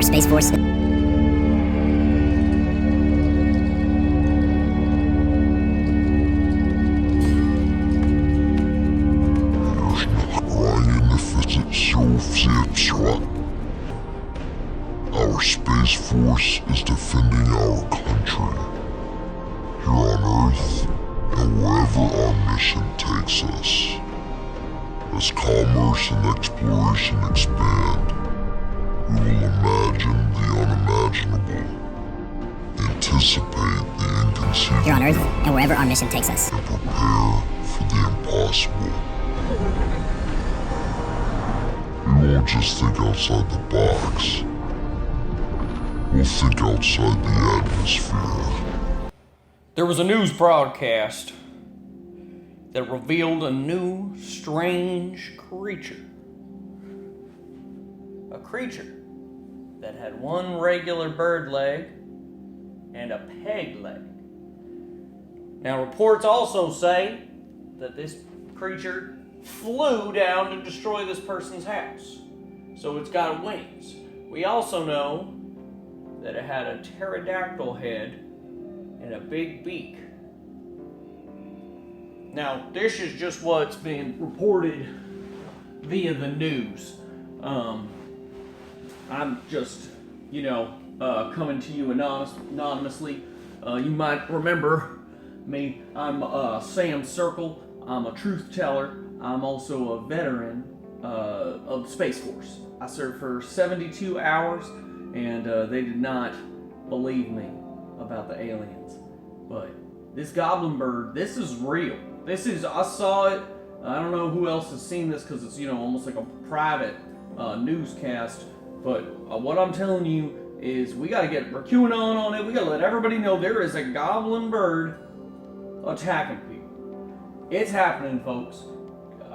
Space Force. Our Space Force is defending our country, here on Earth and wherever our mission takes us. As commerce and exploration expand, we will imagine the unimaginable, anticipate the inconceivable, Here on Earth and wherever our mission takes us. and prepare for the impossible. We won't just think outside the box. We'll think outside the atmosphere. There was a news broadcast that revealed a new, strange creature. A creature that had one regular bird leg and a peg leg. Now, reports also say that this creature flew down to destroy this person's house. So it's got wings. We also know that it had a pterodactyl head and a big beak. Now, this is just what's being reported via the news. I'm just, coming to you anonymously. You might remember me. I'm Sam Circle. I'm a truth teller. I'm also a veteran of the Space Force. I served for 72 hours, and they did not believe me about the aliens. But this Goblin Bird, this is real. I saw it. I don't know who else has seen this because it's, almost like a private newscast. But what I'm telling you is we got to get QAnon on it. We got to let everybody know there is a Goblin Bird attacking people. It's happening, folks.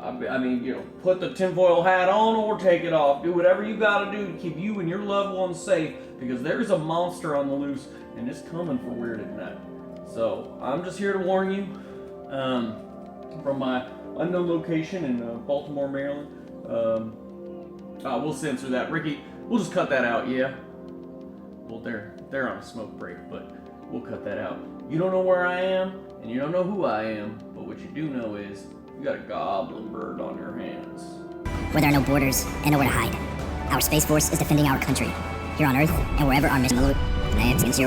I mean, put the tinfoil hat on or take it off. Do whatever you got to do to keep you and your loved ones safe, because there's a monster on the loose and it's coming for Weird at Night. So I'm just here to warn you from my unknown location in Baltimore, Maryland. We'll censor that. Ricky, we'll just cut that out, yeah? Well, they're on a smoke break, but we'll cut that out. You don't know where I am, and you don't know who I am, but what you do know is you got a Goblin Bird on your hands. Where there are no borders and nowhere to hide. Our Space Force is defending our country, here on Earth and wherever our mission. 0 Mission.